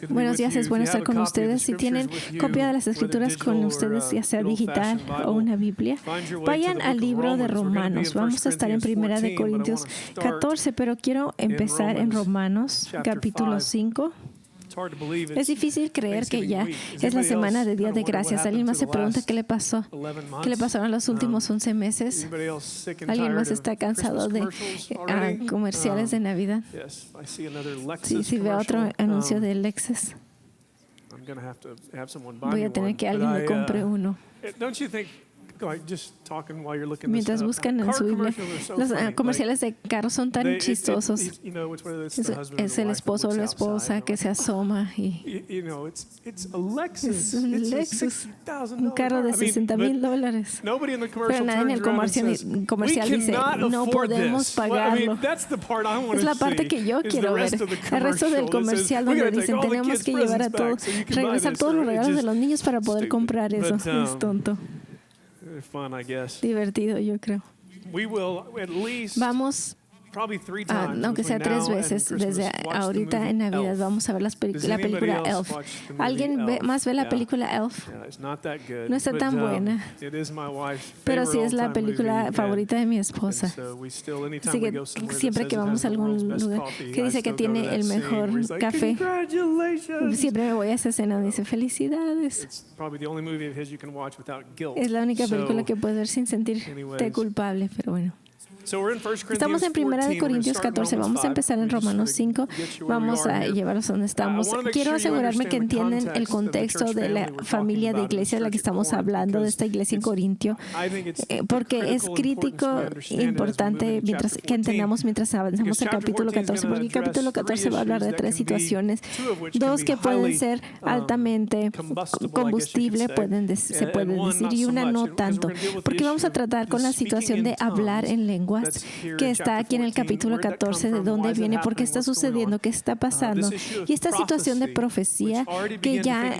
Buenos días, es bueno estar con ustedes. Si tienen copia de las Escrituras con ustedes, ya sea digital o una Biblia, vayan al libro de Romanos. Vamos a estar en 1 de Corintios 14, pero quiero empezar en Romanos, capítulo 5. Es difícil creer que ya es la semana de Día de Gracias. ¿Alguien más se pregunta qué le pasó? ¿Qué le pasaron en los últimos 11 meses? ¿Alguien más está cansado de comerciales de Navidad? Sí, veo otro anuncio de Lexus. Voy a tener que alguien me compre uno. Mientras buscan en su Biblia, los comerciales de carros son tan chistosos. Es el esposo o la esposa que se asoma y es un Lexus, un carro de $60,000. Pero nadie en el comercial dice, no podemos pagarlo. Es la parte que yo quiero ver. El resto del comercial donde dicen, tenemos que llevar a todos, regresar todos los regalos de los niños para poder comprar eso. Es tonto. Divertido, yo creo. Vamos, aunque sea 3 veces desde ahorita en Navidad, vamos a ver la película Elf. ¿Alguien más ve la película Elf? No está tan buena, pero sí es la película favorita de mi esposa. Así que siempre que vamos a algún lugar que dice que tiene el mejor café, siempre me voy a esa escena donde dice felicidades. Es la única película que puedes ver sin sentirte culpable, pero bueno. Estamos en 1 de Corintios 14. Vamos a empezar en Romanos 5. Vamos a llevarlos donde estamos. Quiero asegurarme que entienden el contexto de la familia de iglesia de la que estamos hablando, de esta iglesia en Corintio, porque es crítico e importante que entendamos mientras avanzamos al capítulo 14, porque el capítulo 14 va a hablar de 3 situaciones, 2 que pueden ser altamente combustible, se puede decir, y una no tanto, porque vamos a tratar con la situación de hablar en lengua, que está aquí en el capítulo 14, de dónde viene, por qué está sucediendo, qué está pasando. Y esta situación de profecía que ya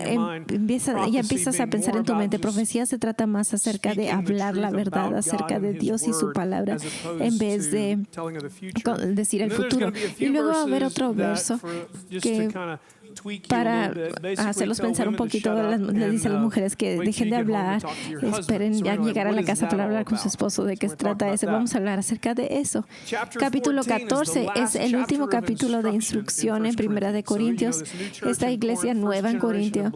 empiezas a pensar en tu mente. Profecía se trata más acerca de hablar la verdad acerca de Dios y su palabra en vez de decir el futuro. Y luego va a haber otro verso que para hacerlos pensar un poquito, le dice a las mujeres que dejen de hablar, esperen ya llegar a la casa para hablar con su esposo de qué se trata eso. Vamos a hablar acerca de eso. Capítulo 14 es el último capítulo de instrucción en 1 de Corintios. Esta iglesia nueva en Corintio,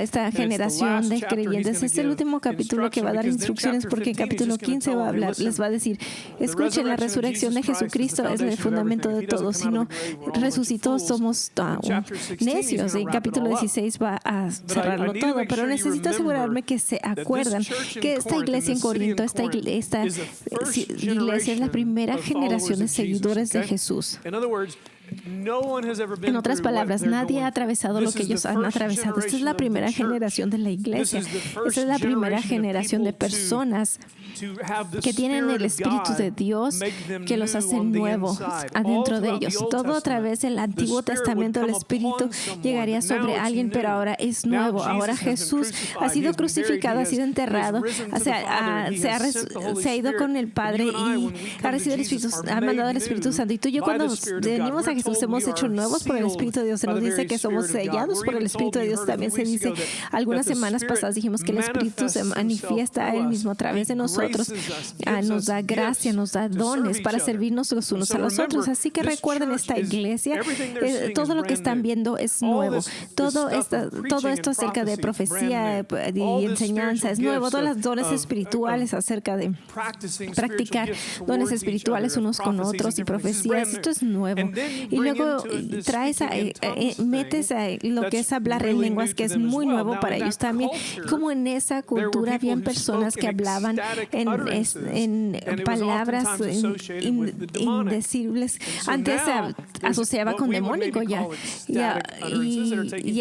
esta generación de creyentes, es el último capítulo que va a dar instrucciones, porque en capítulo 15 va a hablar, les va a decir, escuchen, la resurrección de Jesucristo es el fundamento de todo. Si no resucitó, somos necios. En capítulo 16 va a cerrarlo todo, pero necesito asegurarme que se acuerdan que esta iglesia en Corinto, esta iglesia es la primera generación de seguidores de Jesús. En otras palabras, nadie ha atravesado lo que ellos han atravesado. Esta es la primera generación de la iglesia. Esta es la primera generación de personas que tienen el Espíritu de Dios, que los hace nuevos adentro de ellos. Todo a través del Antiguo Testamento, el Espíritu llegaría sobre alguien, pero ahora es nuevo. Ahora Jesús ha sido crucificado, ha sido enterrado, se ha ido con el Padre y ha recibido el Espíritu, ha mandado el Espíritu Santo. Y tú y yo, cuando venimos a Jesús, hemos hecho nuevos por el Espíritu de Dios. Se nos dice que somos sellados por el Espíritu de Dios. También se dice, algunas semanas pasadas dijimos que el Espíritu se manifiesta a Él mismo a través de nosotros. Nos da gracia, nos da dones para servirnos los unos a los otros. Así que recuerden, esta iglesia, todo lo que están viendo es nuevo. Todo esto acerca de profecía y enseñanza es nuevo. Todas las dones espirituales acerca de practicar dones espirituales unos con otros y profecías, esto es nuevo. Y luego metes a lo que es hablar en lenguas, que es muy nuevo para ellos también. Como en esa cultura habían personas que hablaban en palabras indecibles. Antes se asociaba con demónico y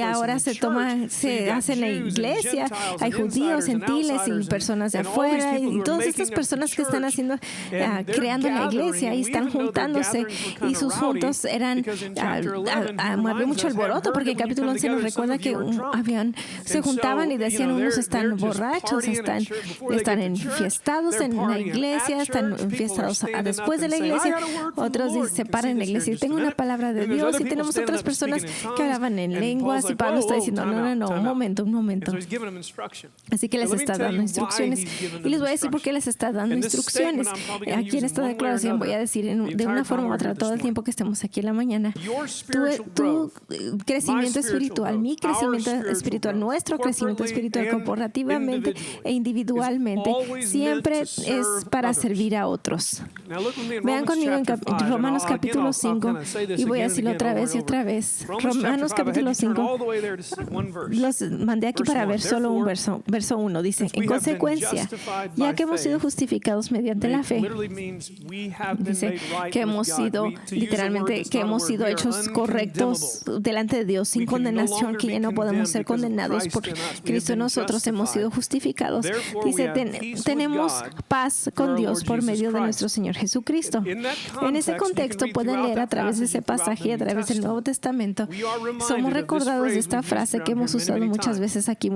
ahora se hace en la iglesia. Hay judíos, gentiles y personas de afuera, y todas estas personas que están creando la iglesia y están juntándose, y sus juntos había mucho alboroto, porque en capítulo 11 nos recuerda que se juntaban y decían, unos están borrachos, están enfiestados en la iglesia, están enfiestados después de la iglesia, otros se paran en la iglesia y tengo una palabra de Dios, y tenemos otras personas que hablaban en lenguas, y Pablo está diciendo, no, un momento. Así que les está dando instrucciones, y les voy a decir por qué les está dando instrucciones. Aquí en esta declaración voy a decir de una forma u otra todo el tiempo que estemos aquí en la mañana, tu crecimiento espiritual, mi crecimiento espiritual, nuestro crecimiento espiritual corporativamente e individualmente siempre es para servir a otros. Vean conmigo en Romanos capítulo 5, y voy a decirlo otra vez y otra vez. Romanos capítulo 5, los mandé aquí para ver solo un verso. Verso 1 dice, en consecuencia, ya que hemos sido justificados mediante la fe, dice que hemos sido, literalmente, que hemos sido hechos correctos delante de Dios sin condenación, que ya no podemos ser condenados por Cristo. Nosotros hemos sido justificados. Dice, tenemos paz con Dios por medio de nuestro Señor Jesucristo. En ese contexto pueden leer a través de ese pasaje, a través del Nuevo Testamento, somos recordados de esta frase que hemos usado muchas veces aquí.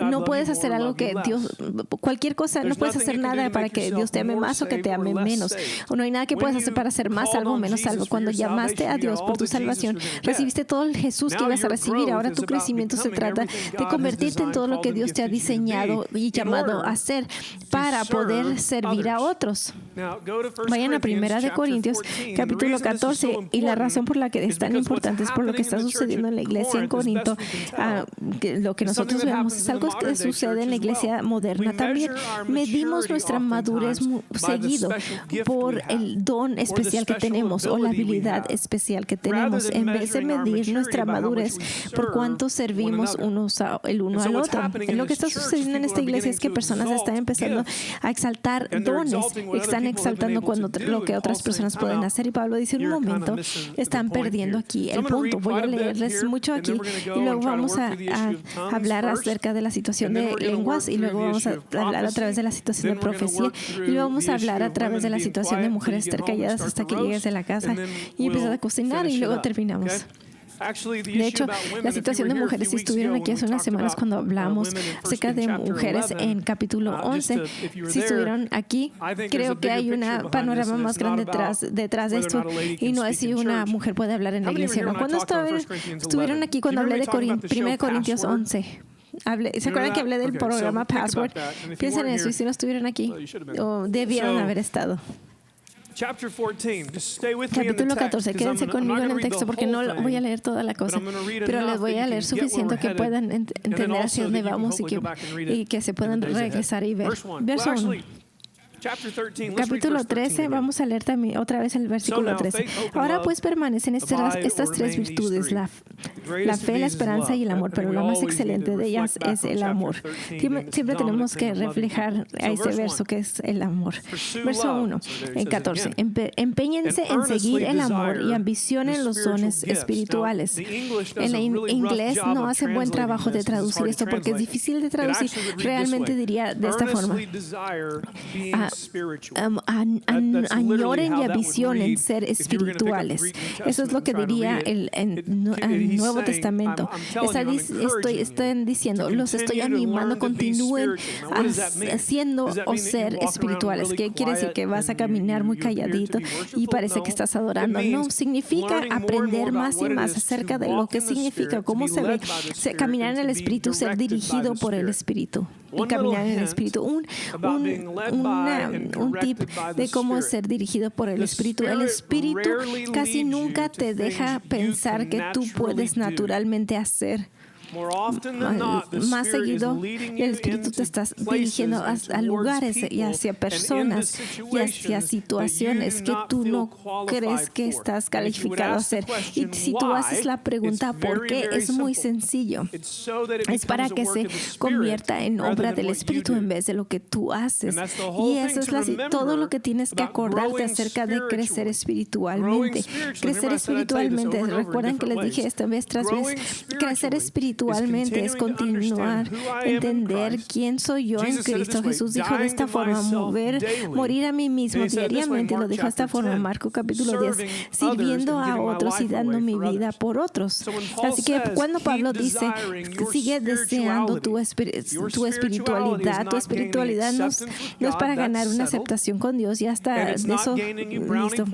No puedes hacer algo que Dios, cualquier cosa, no puedes hacer nada para que Dios te ame más o que te ame menos. O no hay nada que puedas hacer para ser más salvo o menos salvo. Cuando llamaste a Dios por tu salvación, recibiste todo el Jesús que ibas a recibir. Ahora tu crecimiento se trata de convertirte en todo lo que Dios te ha diseñado y llamado a hacer para poder servir a otros. Vayan a 1 Corintios capítulo 14, y la razón por la que es tan importante es por lo que está sucediendo en la iglesia en Corinto. Lo que nosotros vemos es algo que sucede en la iglesia moderna también. Medimos nuestra madurez seguido por el don especial que tenemos o la habilidad especial que tenemos, en vez de medir nuestra madurez por cuánto servimos el uno al otro. Lo que está sucediendo en esta iglesia es que personas están empezando a exaltar dones, están exaltando lo que otras personas pueden hacer, y Pablo dice, un momento, están perdiendo aquí el punto. Voy a leerles mucho aquí y luego vamos a hablar acerca de la situación de lenguas, y luego vamos a hablar a través de la situación de profecía, y luego vamos a hablar a través de la situación de mujeres estar calladas hasta que llegues a la casa y empiezas a cocinar, y luego terminamos. De hecho, la situación de mujeres, si estuvieron aquí hace unas semanas cuando hablamos acerca de mujeres en capítulo 11, si estuvieron aquí, creo que hay un panorama más grande detrás de esto, y no es si una mujer puede hablar en la iglesia o no. Cuando estuvieron aquí cuando hablé de 1 Corintios 11, ¿se acuerdan que hablé del programa Password? Piensen en eso, y si no estuvieron aquí, o debieron haber estado. Capítulo 14, quédense conmigo en el texto porque no voy a leer toda la cosa, pero les voy a leer suficiente que puedan entender hacia dónde vamos y que se puedan regresar y ver. Verso 1. Capítulo 13, vamos a leer también otra vez el versículo 13. Ahora pues permanecen estas tres virtudes, la fe, la esperanza y el amor, pero la más excelente de ellas es el amor. Siempre tenemos que reflejar a ese verso que es el amor. Verso 1, en 14. Empeñense en seguir el amor y ambicionen los dones espirituales. En inglés no hace buen trabajo de traducir esto porque es difícil de traducir. Realmente diría de esta forma. Añoren y ambicionen ser espirituales. Eso es lo que diría el Nuevo Testamento. Están diciendo, los estoy animando, continúen haciendo o ser espirituales. ¿Qué quiere decir? Que vas a caminar muy calladito y parece que estás adorando. No, significa aprender más y más acerca de lo que significa, cómo se ve caminar en el Espíritu, ser dirigido por el Espíritu. Y caminar en el Espíritu. Un tip de cómo ser dirigido por el Espíritu. El Espíritu casi nunca te deja pensar que tú puedes naturalmente hacer. Más seguido, el Espíritu te está dirigiendo a lugares y hacia personas y hacia situaciones que tú no crees que estás calificado a hacer. Y si tú haces la pregunta ¿por qué? Es muy sencillo. Es para que se convierta en obra del Espíritu en vez de lo que tú haces. Y eso es todo lo que tienes que acordarte acerca de crecer espiritualmente. Crecer espiritualmente. Recuerdan que les dije esta vez tras vez. Crecer espiritualmente espiritualmente, es continuar, entender quién soy yo en Cristo. Jesús dijo de esta forma, morir a mí mismo diariamente, lo dijo de esta forma, Marcos capítulo 10, sirviendo a otros y dando mi vida por otros. Así que cuando Pablo dice, sigue deseando tu espiritualidad no es para ganar una aceptación con Dios, ya está eso listo.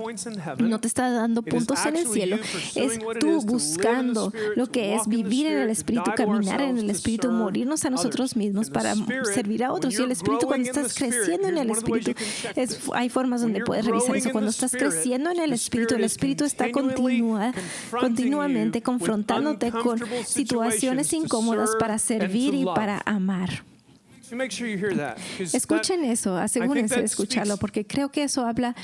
No te está dando puntos en el cielo, es tú buscando lo que es vivir en el Espíritu, caminar en el Espíritu, morirnos a nosotros mismos para servir a otros. Y el Espíritu, cuando estás creciendo en el Espíritu, hay formas donde puedes revisar eso. Cuando estás creciendo en el Espíritu está continuamente confrontándote con situaciones incómodas para servir y para amar. Escuchen eso, asegúrense de escucharlo, porque creo que eso habla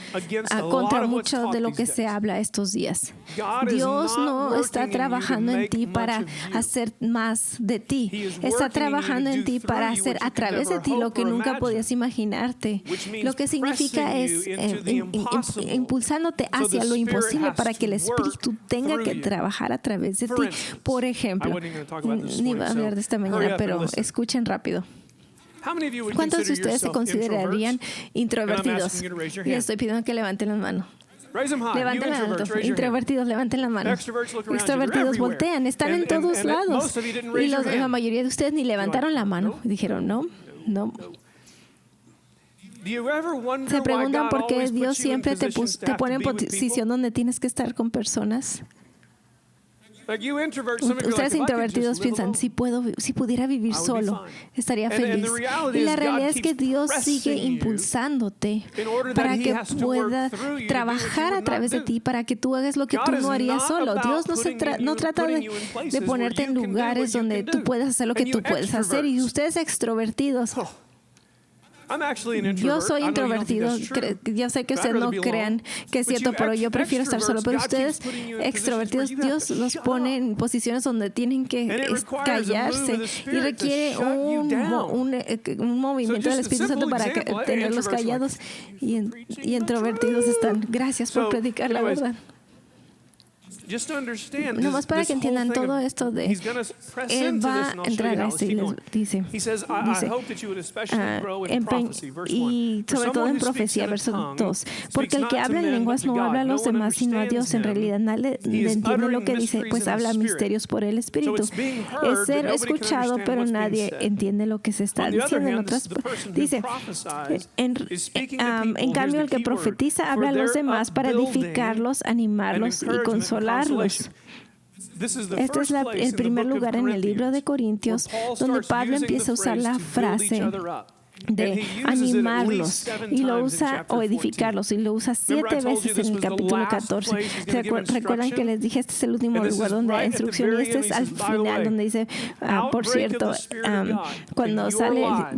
contra mucho de lo que se habla estos días. Dios no está trabajando en ti para hacer más de ti. Está trabajando en ti para hacer a través de ti lo que nunca podías imaginarte. Lo que significa es impulsándote hacia lo imposible para que el Espíritu tenga que trabajar a través de ti. Por ejemplo, ni iba a hablar de esta mañana, pero escuchen rápido. ¿Cuántos de ustedes se considerarían introvertidos? Y estoy pidiendo que levanten las manos. Levanten la mano. Introvertidos, levanten la mano. Extrovertidos, voltean, están en todos lados. Y la mayoría de ustedes ni levantaron la mano. Dijeron, no. ¿Se preguntan por qué Dios siempre te pone en posición donde tienes que estar con personas? Ustedes introvertidos piensan, si pudiera vivir solo, estaría feliz. Y la realidad es que Dios sigue impulsándote para que pueda trabajar a través de ti, para que tú hagas lo que tú no harías solo. Dios no trata de ponerte en lugares donde tú puedes hacer lo que tú puedes hacer. Y ustedes extrovertidos, yo soy introvertido. Yo sé que ustedes no crean que es cierto, pero yo prefiero estar solo. Pero ustedes, extrovertidos, Dios los pone en posiciones donde tienen que callarse y requiere un movimiento del Espíritu Santo para tenerlos callados. Y introvertidos están. Gracias por predicar la verdad. Nomás para que entiendan todo esto de Él va a entrar a este y les dice y sobre todo en profecía, verso 2, porque el que habla en lenguas no habla a los demás sino a Dios. En realidad nadie entiende lo que dice, pues habla misterios por el Espíritu. Es ser escuchado, pero nadie entiende lo que se está diciendo. Dice, en cambio el que profetiza habla a los demás para edificarlos, animarlos y consolarlos. Este es el primer lugar en el libro de Corintios donde Pablo empieza a usar la frase de animarlos y lo usa, o edificarlos, y lo usa 7 veces en el capítulo 14. Recuerdan que les dije, este es el último lugar donde hay instrucción, y este es al final donde dice, por cierto, cuando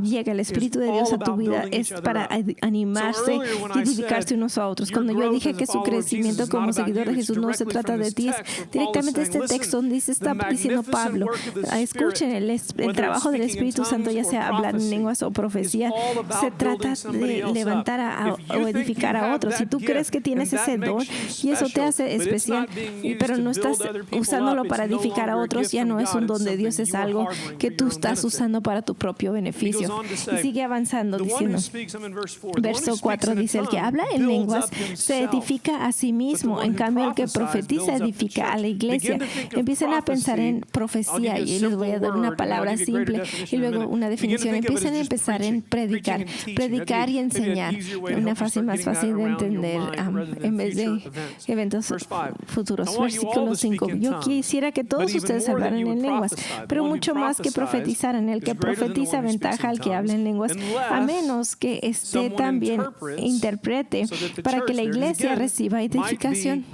llega el Espíritu de Dios a tu vida, es para animarse y edificarse unos a otros. Cuando yo dije que su crecimiento como seguidor de Jesús no se trata de ti, es directamente este texto donde está diciendo Pablo, escuchen, el trabajo del Espíritu Santo, ya sea hablar en lenguas o profecía, se trata de levantar o edificar a otros. Si tú crees que tienes ese don y eso te hace especial, pero no estás usándolo para edificar a otros, ya no es un don de Dios, es algo que tú estás usando para tu propio beneficio. Y sigue avanzando diciendo, verso 4 dice, el que habla en lenguas se edifica a sí mismo, en cambio el que profetiza edifica a la iglesia. Empiecen a pensar en profecía, y les voy a dar una palabra simple y luego una definición. Empiecen a empezar en predicar y enseñar, una fase más fácil de entender en vez de eventos futuros. Versículo 5. Yo quisiera que todos ustedes hablaran en lenguas, pero mucho más que profetizaran. El que profetiza ventaja al que habla en lenguas, a menos que esté también interprete, para que la iglesia reciba edificación.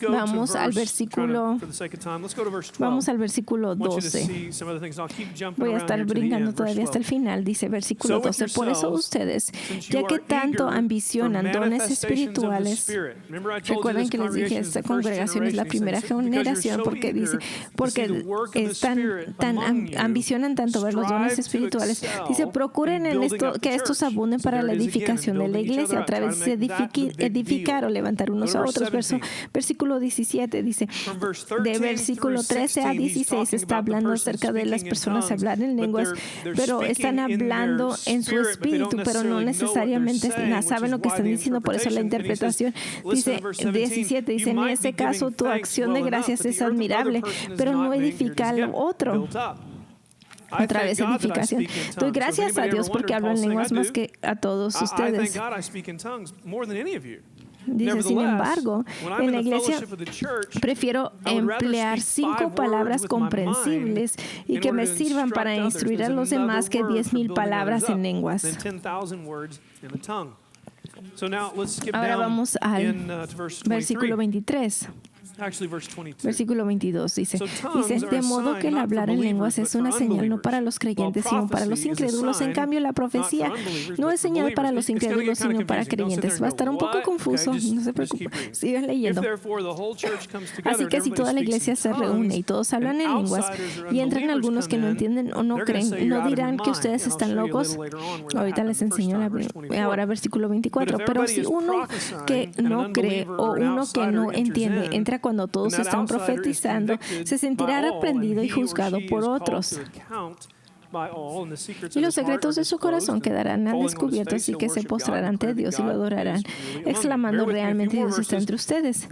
Vamos al versículo 12. Voy a estar brincando todavía hasta el final. Dice versículo 12. Por eso ustedes, ya que tanto ambicionan dones espirituales, recuerden que les dije, esta congregación es la primera generación, porque ambicionan tanto ver los dones espirituales. Dice, procuren que estos abunden para la edificación de la iglesia, a través de edificar o levantar unos a otros. Versículo versículo 17 dice, de versículo 13 a 16 está hablando acerca de las personas hablar en lenguas, pero están hablando en su espíritu, pero no necesariamente saben lo que están diciendo. Por eso la interpretación dice 17, dice, en ese caso tu acción de gracias es admirable, pero no edifica al otro. Otra vez edificación. Doy gracias a Dios porque hablo en lenguas más que a todos ustedes. Dice, sin embargo, en la iglesia prefiero emplear 5 palabras comprensibles y que me sirvan para instruir a los demás que 10,000 palabras en lenguas. Ahora vamos al versículo 23. Versículo 22 dice, de modo que el hablar en lenguas es una señal no para los creyentes, sino para los incrédulos. En cambio, la profecía no es señal para los incrédulos, sino para creyentes. Va a estar un poco confuso, no se preocupe, sigan leyendo. Así que si toda la iglesia se reúne y todos hablan en lenguas y entran algunos que no entienden o no creen, no dirán que ustedes están locos. Ahorita les enseño ahora versículo 24. Pero si uno que no cree o uno que no entiende entra cuando todos están profetizando, se sentirá reprendido y juzgado por otros. Y los secretos de su corazón quedarán al descubierto, así que se postrarán ante Dios y lo adorarán, exclamando, realmente Dios está entre ustedes.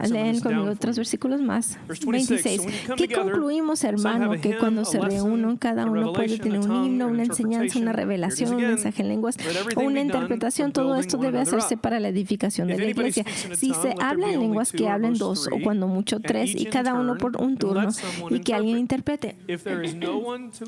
Leen conmigo otros versículos más. 26. ¿Qué concluimos, hermano? Que cuando se reúnen, cada uno puede tener un himno, una enseñanza, una revelación, un mensaje en lenguas o una interpretación. Todo esto debe hacerse para la edificación de la iglesia. Si se habla en lenguas, que hablen 2 o cuando mucho 3 y cada uno por un turno y que alguien interprete.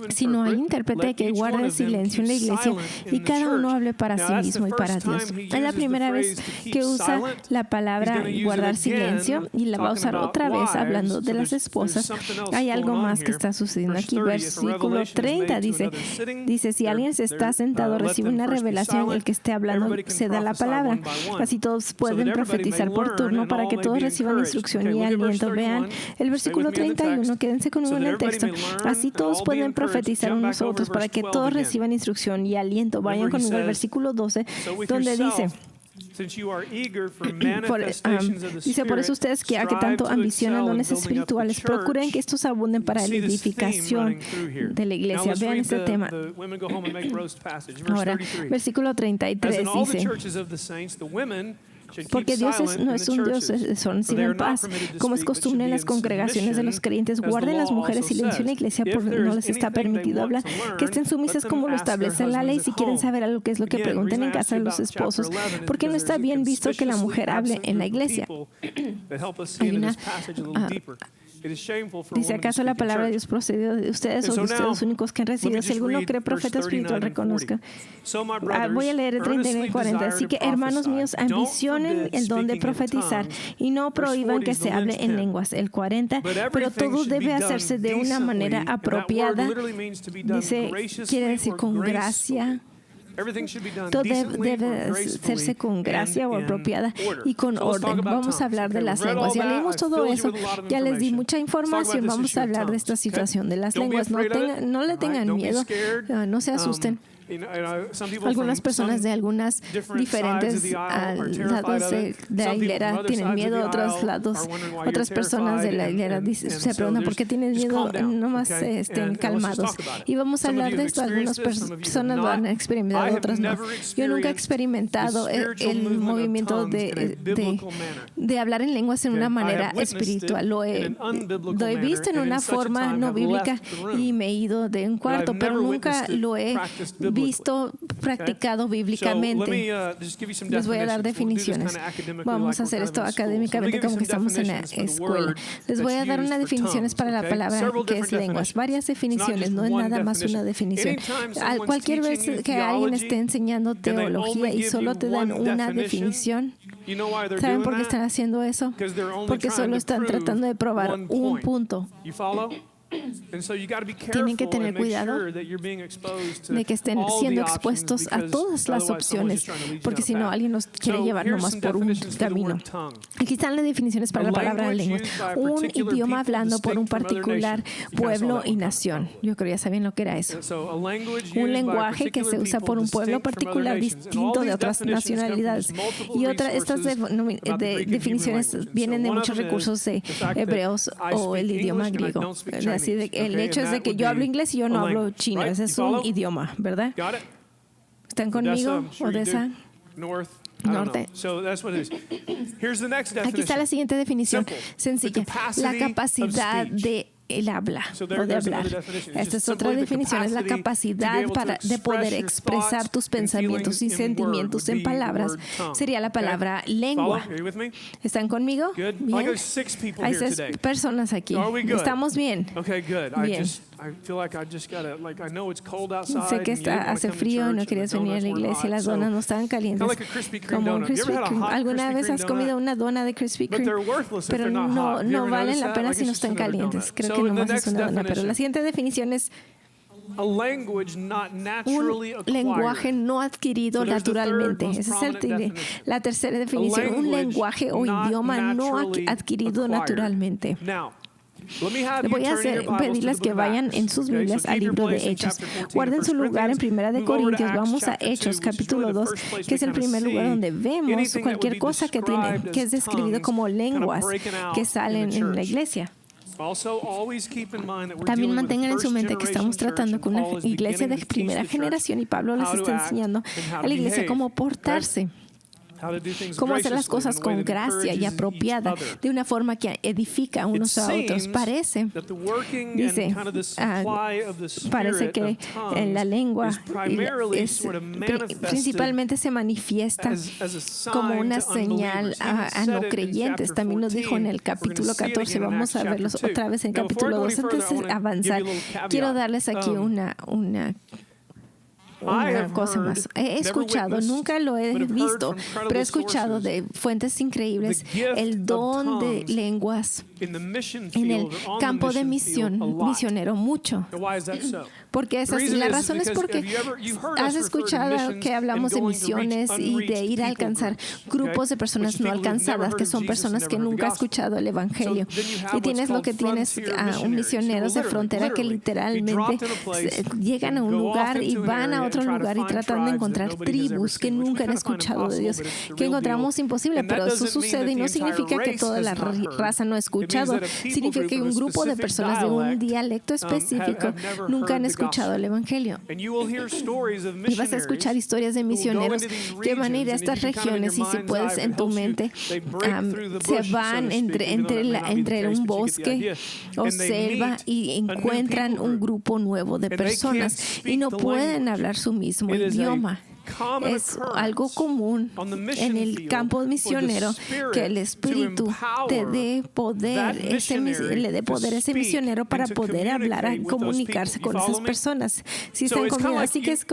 Si no hay intérprete, que guarde silencio en la iglesia y cada uno hable para sí mismo y para Dios. Es la primera vez que usa la palabra guardar silencio y la va a usar otra vez hablando de las esposas. Hay algo más que está sucediendo aquí. Versículo 30 dice, si alguien se está sentado, recibe una revelación, el que esté hablando se da la palabra. Así todos pueden profetizar por turno para que todos reciban instrucción y aliento. Vean el versículo 31, quédense conmigo en el texto. Así todos pueden profetizar unos a otros para que todos reciban instrucción y aliento. Vayan conmigo al versículo 12, donde dice, por eso ustedes que tanto ambicionan dones espirituales, procuren que estos abunden para la edificación de la iglesia. Vean este tema. Ahora, versículo 33 dice, porque Dios no es un Dios de desorden, sino en paz. Como es costumbre en las congregaciones de los creyentes, guarden las mujeres silencio en la iglesia porque no les está permitido hablar, que estén sumisas como lo establece la ley. Si quieren saber algo que es lo que pregunten en casa de los esposos, porque no está bien visto que la mujer hable en la iglesia. Hay una... Dice, ¿acaso la palabra de Dios procedió de ustedes o de ustedes los únicos que han recibido? Si alguno cree profeta espiritual, reconozca. Voy a leer el 39 y 40. Así que, hermanos míos, ambicionen el don de profetizar y no prohíban que se hable en lenguas. El 40, pero todo debe hacerse de una manera apropiada. Dice, quiere decir con gracia. Todo debe hacerse con gracia o apropiada y con orden. Vamos a hablar de las lenguas. Ya leímos todo eso, ya les di mucha información. Vamos a hablar de esta situación de las lenguas. No le tengan miedo, no se asusten. Algunas personas de algunos diferentes lados de la hilera tienen miedo, otras personas de la hilera se preguntan por qué tienen miedo, nomás estén calmados. Y vamos a hablar de esto. Algunas personas lo han experimentado, otras no. Yo nunca he experimentado el movimiento de hablar en lenguas en una manera espiritual. Lo he visto en una forma no bíblica y me he ido de un cuarto, pero nunca lo he visto practicado bíblicamente. Les voy a dar definiciones. Vamos a hacer esto académicamente como que estamos en la escuela. Les voy a dar unas definiciones para la palabra que es lenguas. Varias definiciones, no es nada más una definición. Cualquier vez que alguien esté enseñando teología y solo te dan una definición, ¿saben por qué están haciendo eso? Porque solo están tratando de probar un punto. Tienen que tener cuidado de que estén siendo expuestos a todas las opciones, porque si no, alguien nos quiere llevar nomás por un camino. Aquí están las definiciones para la palabra lengua. Un idioma hablando por un particular pueblo y nación. Yo creo que ya sabían lo que era eso. Un lenguaje que se usa por un pueblo particular distinto de otras nacionalidades. Y estas definiciones vienen de muchos recursos de hebreos o el idioma griego. Así el hecho es de que yo hablo inglés y yo no hablo chino. Ese es un idioma, ¿verdad? ¿Están conmigo, Odessa? Norte. Aquí está la siguiente definición, sencilla. La capacidad de el habla o de hablar. Esta es otra definición, es la capacidad de poder expresar tus pensamientos y sentimientos en palabras. Sería la palabra lengua. ¿Están conmigo? Bien. Hay 6 personas aquí. ¿Estamos bien? Bien. Sé que hace frío y no querías venir a la iglesia. Las donas no estaban calientes. Como un Krispy Kreme. ¿Alguna vez has comido una dona de Krispy Kreme? Pero no valen la pena si no están calientes. Creo que nomás es una dona. Pero la siguiente definición es un lenguaje no adquirido naturalmente. Esa es la tercera definición. Un lenguaje o idioma no adquirido naturalmente. Voy a pedirles que vayan en sus Biblias al libro de Hechos. Guarden su lugar en Primera de Corintios. Vamos a Hechos, capítulo 2, que es el primer lugar donde vemos cualquier cosa que es describido como lenguas que salen en la iglesia. También mantengan en su mente que estamos tratando con una iglesia de primera generación y Pablo les está enseñando a la iglesia cómo portarse. Cómo hacer las cosas con gracia y apropiada, de una forma que edifica unos a otros. Parece que la lengua principalmente se manifiesta como una señal a no creyentes. También nos dijo en el capítulo 14. Vamos a verlos otra vez en capítulo 2. Antes de avanzar, quiero darles aquí una cosa más. He escuchado, nunca lo he visto, pero he escuchado de fuentes increíbles el don de lenguas en el campo de misionero mucho. Porque la razón es porque has escuchado que hablamos de misiones y de ir a alcanzar grupos de personas no alcanzadas, que son personas que nunca han escuchado el Evangelio. Y tienes lo que tienes a un misioneros de frontera que literalmente llegan a un lugar y van a otro lugar y tratan de encontrar tribus que nunca han escuchado de Dios, que encontramos imposible, pero eso sucede y no significa que toda la raza no ha escuchado, significa que un grupo de personas de un dialecto específico nunca han escuchado el Evangelio. Y vas a escuchar historias de misioneros que van a ir a estas regiones y si puedes en tu mente se van entre un bosque o selva y encuentran un grupo nuevo de personas y no pueden hablar su mismo idioma. Es algo común en el campo misionero que el Espíritu te dé poder, le dé poder a ese misionero para poder hablar, comunicarse con esas personas. Si están conmigo, así es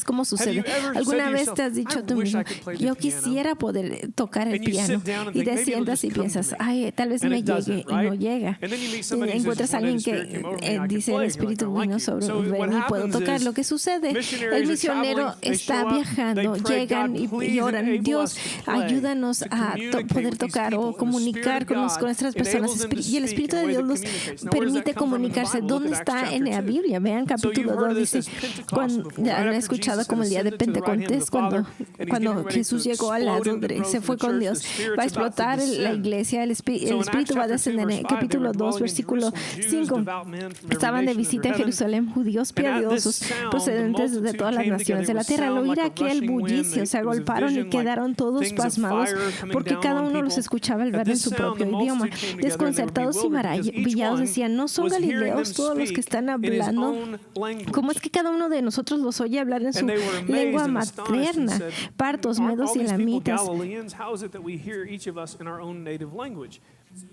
como sucede. ¿Alguna vez te has dicho a tú mismo, yo quisiera poder tocar el piano? Y te sientas y piensas, ay, tal vez me llegue, y no llega. Y encuentras a alguien que dice, el Espíritu vino sobre mí y puedo tocar. Lo que sucede, el misionero está viajando, llegan y oran, Dios, ayúdanos a poder tocar o comunicar con nuestras personas. Y el Espíritu de Dios nos permite comunicarse. ¿Dónde está en la Biblia? Vean capítulo 2, dice, ya lo he escuchado como el día de Pentecostés, cuando Jesús llegó al lado, se fue con Dios. Va a explotar la iglesia, el Espíritu va a descender. En capítulo 2, versículo 5, estaban de visita en Jerusalén judíos piadosos procedentes de todas las naciones de la tierra. Al oír aquel bullicio, se agolparon y quedaron todos pasmados porque cada uno los escuchaba al ver en su propio idioma. Desconcertados y maravillados decían, ¿no son galileos todos los que están hablando? ¿Cómo es que cada uno de nosotros los oye hablar en su lengua materna? Partos, medos y elamitas.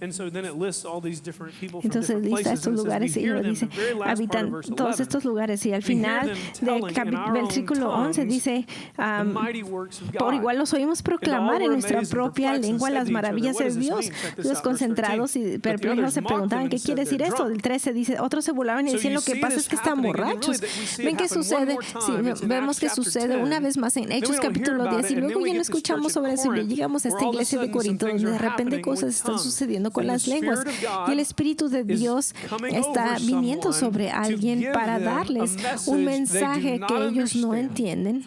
Entonces lista estos lugares y lo dice, habitan todos estos lugares. Y al final del versículo 11 dice, por igual los oímos proclamar en nuestra propia lengua las maravillas de Dios. Los concentrados y perplejos se preguntaban, ¿qué quiere decir esto? El 13 dice, otros se burlaban y decían, lo que pasa es que están borrachos. ¿Ven qué sucede? Sí, vemos que sucede una vez más en Hechos capítulo 10 y luego ya no escuchamos sobre eso y llegamos a esta iglesia de Corinto donde de repente cosas están sucediendo con las lenguas y el Espíritu de Dios está viniendo sobre alguien para darles un mensaje que ellos no entienden,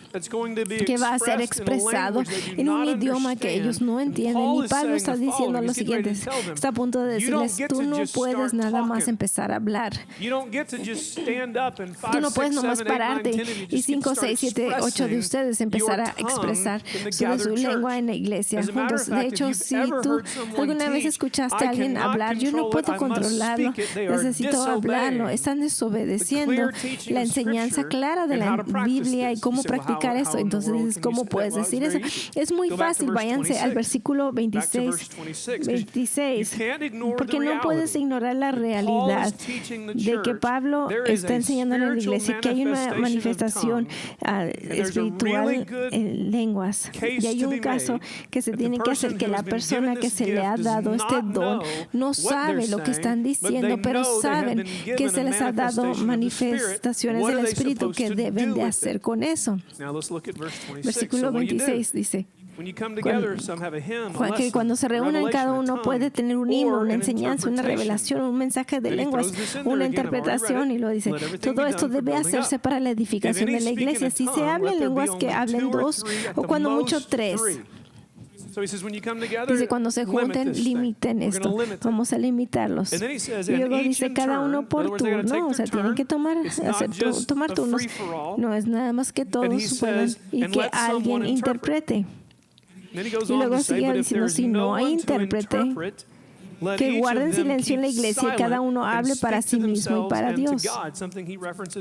que va a ser expresado en un idioma que ellos no entienden. Y Pablo está diciendo lo siguiente, está a punto de decirles, tú no puedes nada más empezar a hablar. Tú no puedes nomás pararte y 5, 6, 7, 8 de ustedes empezar a expresar su lengua en la iglesia juntos. De hecho, si tú alguna vez escuchaste a alguien hablar, yo no puedo controlarlo, necesito hablarlo. Están desobedeciendo la enseñanza clara de la Biblia y cómo practicar eso. Entonces, ¿cómo puedes decir eso? Es muy fácil, váyanse al versículo 26, porque no puedes ignorar la realidad de que Pablo está enseñando en la iglesia que hay una manifestación espiritual en lenguas y hay un caso que se tiene que hacer, que la persona que se le ha dado este don no sabe lo que están diciendo, pero saben que se les ha dado manifestaciones del Espíritu que deben de hacer con eso. Versículo 26 dice, que cuando se reúnen cada uno puede tener un himno, una enseñanza, una revelación, un mensaje de lenguas, una interpretación, y lo dice. Todo esto debe hacerse para la edificación de la iglesia. Si se habla en lenguas, que hablen 2 o cuando mucho 3. Dice, cuando se junten, limiten esto. Vamos a limitarlos. Y luego dice, cada uno por turno. O sea, tienen que tomar turnos. No es nada más que todos puedan y que alguien interprete. Y luego sigue diciendo, si no hay intérprete, que guarden silencio en la iglesia y cada uno hable para sí mismo y para Dios.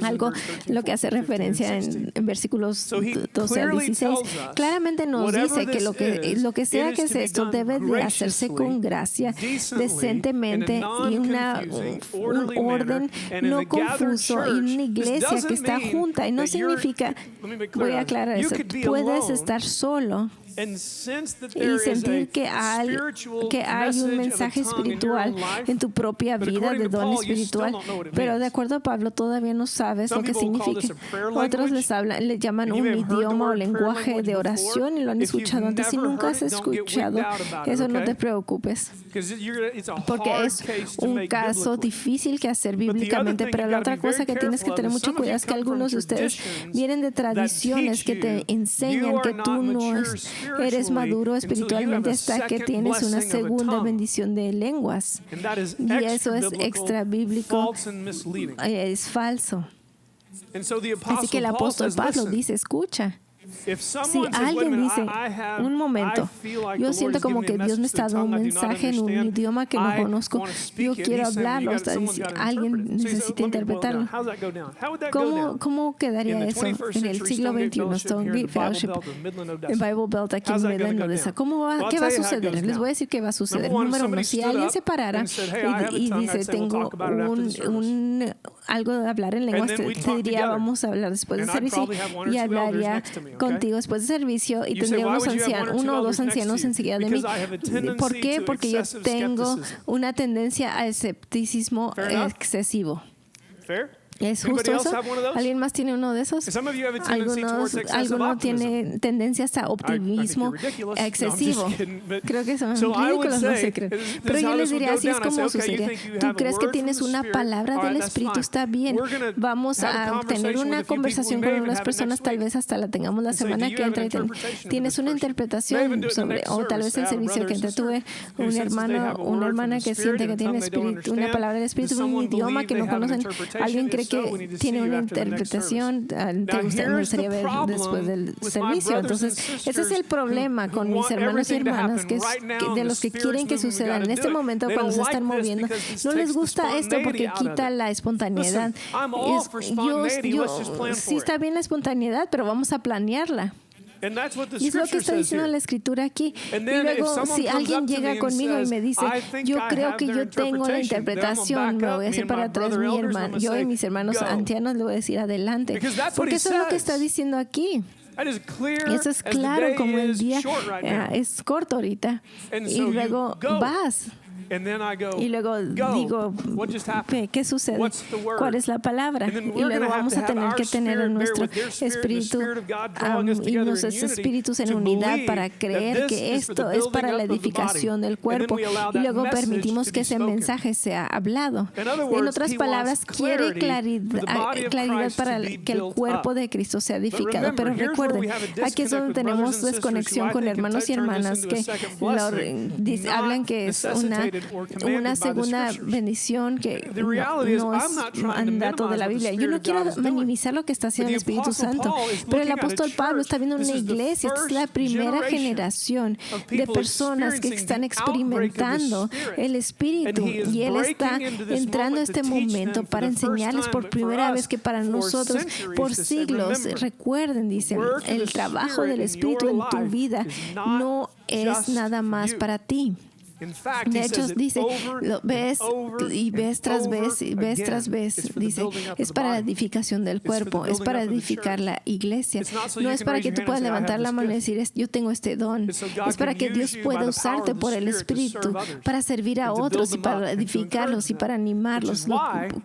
Algo lo que hace referencia en versículos 12 al 16. Claramente nos dice que lo que sea que es esto debe de hacerse con gracia, decentemente y un orden no confuso y una iglesia que está junta. Y no significa, voy a aclarar eso, puedes estar solo y sentir que hay un mensaje espiritual en tu propia vida, de don espiritual, pero de acuerdo a Pablo todavía no sabes lo que significa. Otros le llaman un idioma o lenguaje de oración y lo han escuchado antes. Si nunca has escuchado eso, no te preocupes, porque es un caso difícil que hacer bíblicamente. Pero la otra cosa que tienes que tener mucho cuidado es que algunos de ustedes vienen de tradiciones que te enseñan que tú no eres maduro espiritualmente hasta que tienes una segunda bendición de lenguas. Y eso es extra bíblico, es falso. Así que el apóstol Pablo dice, escucha. Si alguien dice, un momento, yo siento como que Dios me está dando un mensaje en un idioma que no conozco, yo quiero hablarlo, alguien necesita interpretarlo. ¿Cómo quedaría eso en el siglo XXI? Stonegate Fellowship, en Bible Belt, aquí en Midland, Odessa. ¿Qué va a suceder? Les voy a decir qué va a suceder. Número 1, si alguien se parara y dice, tengo algo de hablar en lenguas, te diría, vamos a hablar después del servicio, y hablaría contigo después del servicio, y tendríamos uno o dos ancianos enseguida de mí. ¿Por qué? Porque yo tengo una tendencia a escepticismo excesivo. ¿Es justo eso? ¿Alguien más tiene uno de esos? Algunos tienen tendencias a optimismo excesivo. Creo que son ridículos, no sé, creo. Pero yo les diría, así es como sucedería. ¿Tú crees que tienes una palabra del Espíritu? Está bien. Vamos a tener una conversación con unas personas, tal vez hasta la tengamos la semana que entra. Tienes una interpretación sobre, o tal vez el servicio que entra. Tuve un hermano, una hermana que siente que tiene una palabra del Espíritu, un idioma que no conocen. Alguien cree que tiene una interpretación, me gustaría ver después del servicio. Entonces, ese es el problema con mis hermanos y hermanas, que de los que quieren que suceda en este momento cuando se están moviendo. No les gusta esto porque quita la espontaneidad. Sí está bien la espontaneidad, pero vamos a planearla. Y es lo que está diciendo la Escritura aquí. Y luego, si alguien llega conmigo y me dice, yo creo que yo tengo la interpretación, me voy a hacer para atrás mi hermano. Yo y mis hermanos ancianos le voy a decir adelante. Porque eso es lo que está diciendo aquí. Eso es claro como el día es corto ahorita. Y luego vas. Y luego digo, ¿qué sucede? ¿Cuál es la palabra? Y luego vamos a tener que tener en nuestro espíritu y nuestros espíritus en unidad para creer que esto es para la edificación del cuerpo. Y luego permitimos que ese mensaje sea hablado. En otras palabras, quiere claridad para que el cuerpo de Cristo sea edificado. Pero recuerden, aquí es donde tenemos desconexión con hermanos y hermanas que hablan que es una segunda bendición que no es mandato de la Biblia. Yo no quiero minimizar lo que está haciendo el Espíritu Santo, pero el apóstol Pablo está viendo una iglesia. Esta es la primera generación de personas que están experimentando el Espíritu, y él está entrando a este momento para enseñarles por primera vez que para nosotros por siglos, recuerden, dice, el trabajo del Espíritu en tu vida no es nada más para ti. De hecho, dice, lo ves y ves tras vez y ves tras vez. Dice, es para la edificación del cuerpo, es para edificar la iglesia. No es para que tú puedas levantar la mano y decir, yo tengo este don. Es para que Dios pueda usarte por el Espíritu para servir a otros y para edificarlos y para animarlos.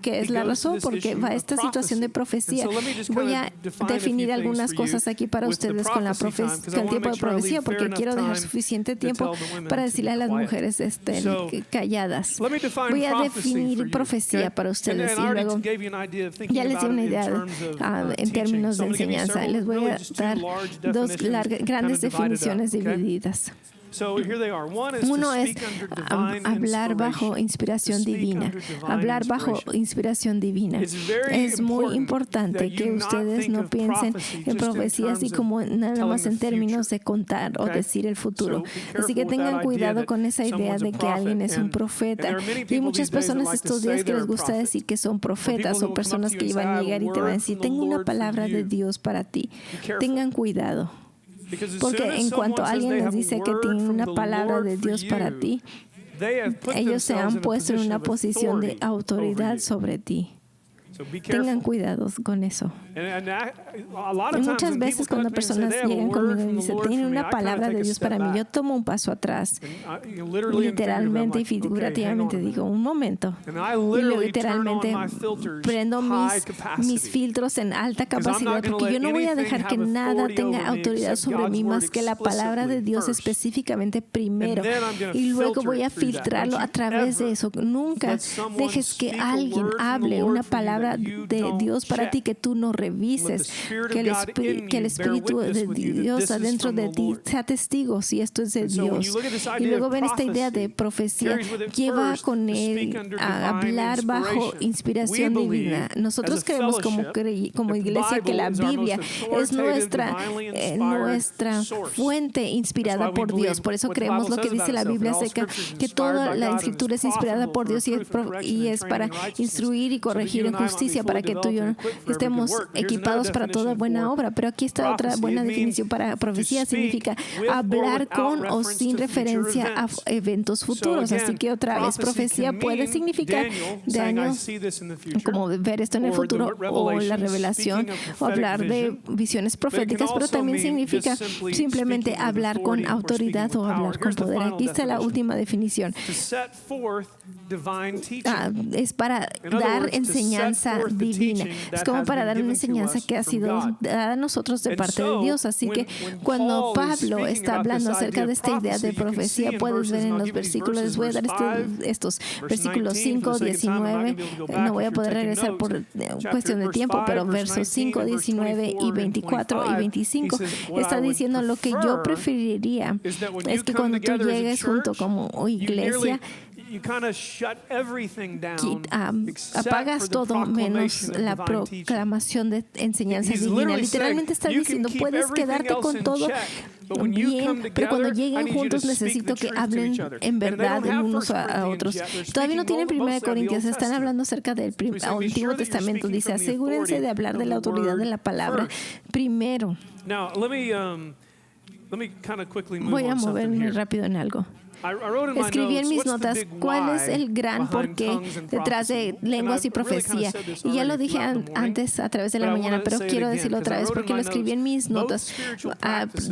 Que es la razón porque va esta situación de profecía. Voy a definir algunas cosas aquí para ustedes con el tiempo de profecía, porque quiero dejar suficiente tiempo para decirle a las mujeres estén calladas. Voy a definir profecía para ustedes y luego ya les di una idea en términos de enseñanza. Les voy a dar dos grandes definiciones divididas. Uno es hablar bajo inspiración divina. Hablar bajo inspiración divina. Es muy importante que ustedes no piensen en profecía así como nada más en términos de contar o decir el futuro. Así que tengan cuidado con esa idea de que alguien es un profeta. Y hay muchas personas estos días que les gusta decir que son profetas o personas que iban a llegar y te van a decir, tengo una palabra de Dios para ti. Tengan cuidado. Porque en cuanto alguien les dice que tiene una palabra de Dios para ti, ellos se han puesto en una posición de autoridad sobre ti. Tengan cuidado con eso. Y muchas veces cuando personas llegan conmigo y dicen, tienen una palabra de Dios para mí, yo tomo un paso atrás. Literalmente y figurativamente digo, un momento. Y literalmente prendo mis filtros en alta capacidad, porque yo no voy a dejar que nada tenga autoridad sobre mí más que la palabra de Dios específicamente primero. Y luego voy a filtrarlo a través de eso. Nunca dejes que alguien hable una palabra de Dios para ti que tú no revises, que el Espíritu de Dios adentro de ti sea testigo si esto es de Dios. Y luego ven esta idea de profecía, lleva con él a hablar bajo inspiración divina. Nosotros creemos como iglesia que la Biblia es nuestra fuente inspirada por Dios. Por eso creemos lo que dice la Biblia acerca que toda la Escritura es inspirada por Dios y es para instruir y corregir en justicia, para que tú y yo estemos equipados para toda buena obra. Pero aquí está otra buena definición para profecía. Significa hablar con o sin referencia a eventos futuros. Así que otra vez, profecía puede significar como ver esto en el futuro o la revelación o hablar de visiones proféticas, pero también significa simplemente hablar con autoridad o hablar con poder. Aquí está la última definición. Es para dar enseñanza divina. Es como para dar una enseñanza que ha sido dada a nosotros de parte de Dios. Así que cuando Pablo está hablando acerca de esta idea de profecía, puedes ver en los versículos, les voy a dar estos versículos 5, 19, no voy a poder regresar por cuestión de tiempo, pero versos 5, 19 y 24 y 25 está diciendo lo que yo preferiría es que cuando tú llegues junto como iglesia, apagas todo menos la proclamación de enseñanza divina. Literalmente está diciendo, puedes quedarte con todo bien, pero cuando lleguen juntos necesito que hablen en verdad unos a otros. Todavía no tienen 1 Corintios, están hablando acerca del Antiguo Testamento. Dice, asegúrense de hablar de la autoridad de la palabra primero. Voy a moverme rápido en algo. Escribí en mis notas cuál es el gran porqué detrás de lenguas y profecía. Y ya lo dije antes a través de la mañana, pero quiero decirlo otra vez porque lo escribí en mis notas.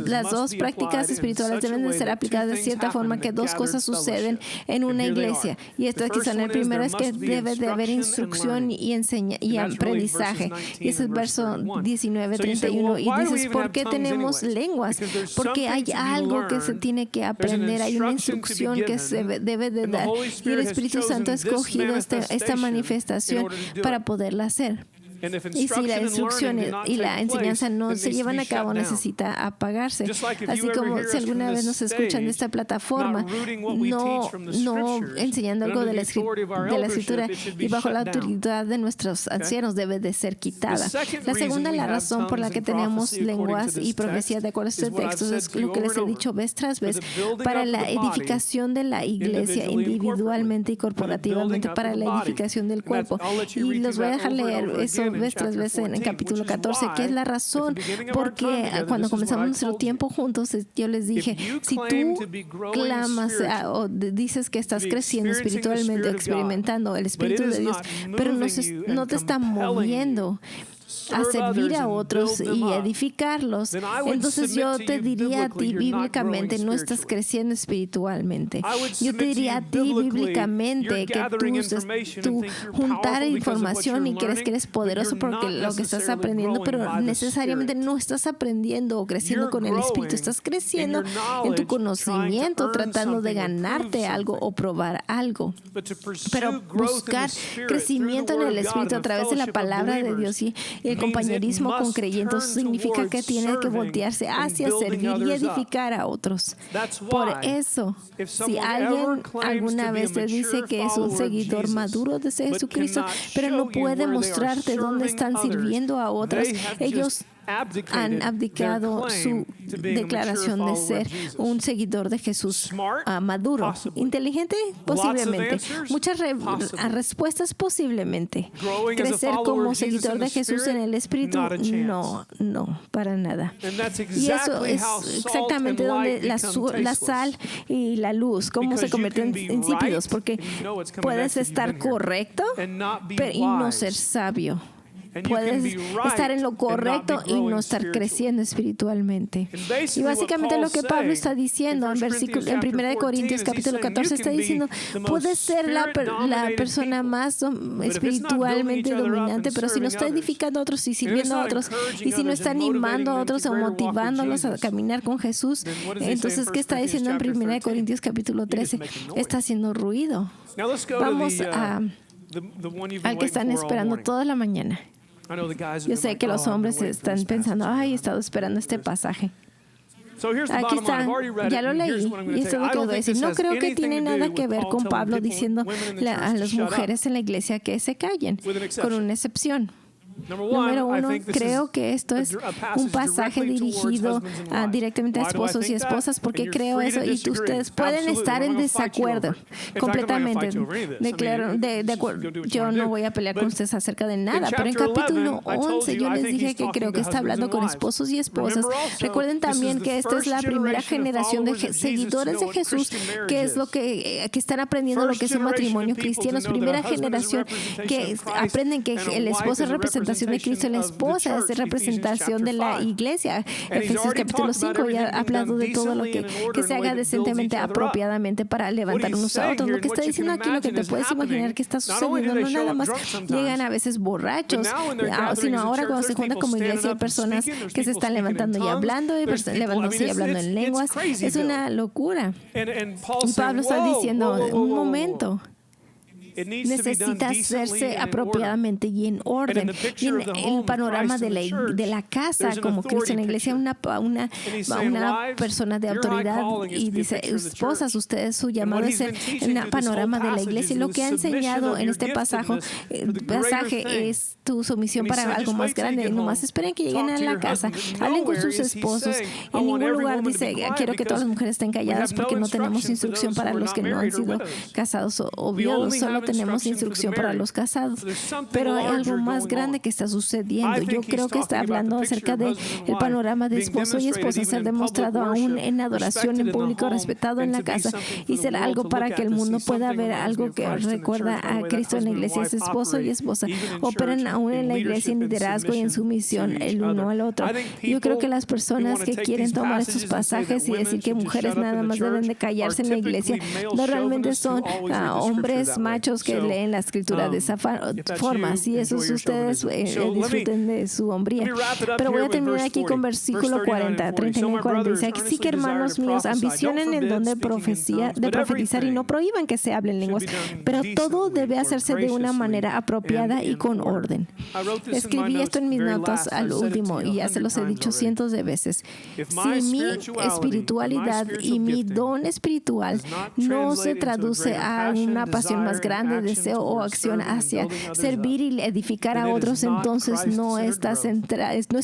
Las dos prácticas espirituales deben de ser aplicadas de cierta forma que dos cosas suceden en una iglesia. Y esto aquí son. El primero es que debe de haber instrucción y aprendizaje. Y ese es el verso 19:31. Y dices, ¿por qué tenemos lenguas? Porque hay algo que se tiene que aprender. Hay una instrucción que se debe de dar. Y el Espíritu Santo ha escogido esta manifestación para poderla hacer. Y si la instrucción y la enseñanza no se llevan a cabo, necesita apagarse. Así como si alguna vez nos escuchan de esta plataforma, no enseñando algo de la Escritura y bajo la autoridad de nuestros ancianos debe de ser quitada. La segunda, la razón por la que tenemos lenguas y profecías de acuerdo a este texto es lo que les he dicho vez tras vez, para la edificación de la iglesia individualmente y corporativamente, para la edificación del cuerpo. Y los voy a dejar leer eso vez tras vez en el capítulo 14, que es la razón porque cuando comenzamos nuestro tiempo juntos, yo les dije, si tú clamas o dices que estás creciendo espiritualmente, experimentando el Espíritu de Dios, pero no te está moviendo a servir a otros y edificarlos, entonces yo te diría a ti bíblicamente, no estás creciendo espiritualmente. Yo te diría a ti bíblicamente que tú juntar información y crees que eres poderoso porque lo que estás aprendiendo, pero necesariamente no estás aprendiendo o creciendo con el Espíritu, estás creciendo en tu conocimiento, tratando de ganarte algo o probar algo. Pero buscar crecimiento en el Espíritu a través de la palabra de Dios y el compañerismo con creyentes significa que tiene que voltearse hacia servir y edificar a otros. Por eso, si alguien alguna vez te dice que es un seguidor maduro de Jesucristo, pero no puede mostrarte dónde están sirviendo a otros, ellos han abdicado su declaración de ser un seguidor de Jesús maduro. Inteligente, posiblemente. Muchas respuestas, posiblemente. Crecer como seguidor de Jesús en el Espíritu, no, para nada. Y eso es exactamente donde la sal y la luz, cómo se convierten en insípidos, porque puedes estar correcto y no ser sabio. Puedes estar en lo correcto y no estar creciendo espiritualmente. Y básicamente lo que Pablo está diciendo en 1 Corintios capítulo 14 está diciendo, puedes ser la persona más espiritualmente dominante, pero si no está edificando a otros y sirviendo a otros, y si no está animando a otros o motivándolos a caminar con Jesús, entonces, ¿qué está diciendo en 1 Corintios capítulo 13? Está haciendo ruido. Vamos al que están esperando toda la mañana. Yo sé que los hombres están pensando, he estado esperando este pasaje. Aquí está, ya lo leí y esto es lo que voy a decir. No creo que tiene nada que ver con Pablo diciendo a las mujeres en la iglesia que se callen, con una excepción. Número uno, creo que esto es un pasaje dirigido directamente a esposos y esposas, porque creo eso, y ustedes pueden estar en desacuerdo completamente. Yo no voy a pelear con ustedes acerca de nada, pero en capítulo 11 yo les dije que creo que está hablando con esposos y esposas. Recuerden también que esta es la primera generación de seguidores de Jesús, que es lo que están aprendiendo lo que es un matrimonio cristiano. Es primera generación que aprenden que el esposo es representación de Cristo, la esposa es representación de la iglesia. Efesios capítulo 5 ya ha hablado de todo lo que se haga decentemente, apropiadamente para levantar unos a otros. Lo que está diciendo aquí, lo que te puedes imaginar que está sucediendo, no nada más llegan a veces borrachos, sino ahora cuando se juntan como iglesia hay personas que se están levantando y hablando, levantándose y hablando en lenguas. Es una locura. Y Pablo está diciendo, un momento, necesita hacerse apropiadamente y en orden. Y en el panorama de la casa, como Cristo en la iglesia, una persona de autoridad, y dice, esposas, ustedes, su llamado es ser en el panorama de la iglesia. Y lo que ha enseñado en este pasaje es tu sumisión para algo más grande. Nomás esperen que lleguen a la casa, hablen con sus esposos. En ningún lugar dice, quiero que todas las mujeres estén calladas porque no tenemos instrucción para los que no han sido casados o viudos. Solo tenemos instrucción para los casados. Pero hay algo más grande que está sucediendo. Yo creo que está hablando acerca del panorama de esposo y esposa ser demostrado aún en adoración en público, respetado en la casa, y ser algo para que el mundo pueda ver algo que recuerda a Cristo en la iglesia. Es esposo y esposa. Operan aún en la iglesia en liderazgo y en sumisión el uno al otro. Yo creo que las personas que quieren tomar estos pasajes y decir que mujeres nada más deben de callarse en la iglesia, no realmente son hombres machos que leen la escritura de esa forma. Si esos ustedes disfruten de su hombría. Pero voy a terminar aquí con versículo 40, 39 y 40. Dice, así que hermanos míos, ambicionen el don de profetizar y no prohíban que se hablen lenguas, pero todo debe hacerse de una manera apropiada y con orden. Escribí esto en mis notas al último y ya se los he dicho cientos de veces. Si mi espiritualidad y mi don espiritual no se traduce a una pasión más grande, deseo o acción hacia servir y edificar a otros, entonces no es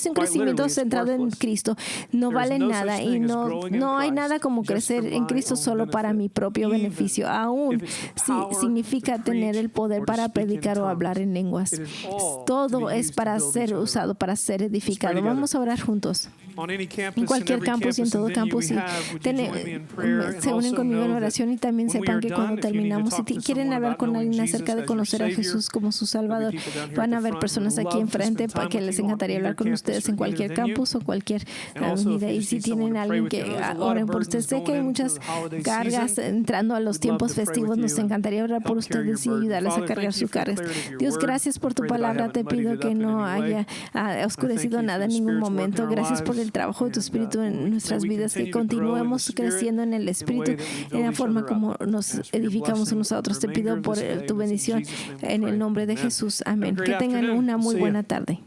un crecimiento centrado en Cristo. No vale nada y no hay nada como crecer en Cristo solo para mi propio beneficio, aún si significa tener el poder para predicar o hablar en lenguas. Todo es para ser usado, para ser edificado. Vamos a orar juntos. En cualquier campus y en todo campus, se unen conmigo en oración y también sepan que cuando terminamos, si quieren hablar con alguien acerca de conocer a Jesús como su Salvador, van a haber personas aquí enfrente para que les encantaría hablar con ustedes en cualquier campus o cualquier unidad. Y si tienen alguien que oren por ustedes, sé que hay muchas cargas entrando a los tiempos festivos, nos encantaría orar por ustedes y ayudarles a cargar sus cargas. Dios, gracias por tu palabra. Te pido que no haya oscurecido nada en ningún momento. Gracias por el trabajo de tu Espíritu en nuestras vidas, que continuemos creciendo en el Espíritu, en la forma como nos edificamos unos a otros. Te pido por tu bendición en el nombre de Jesús. Amén. Que tengan una muy buena tarde.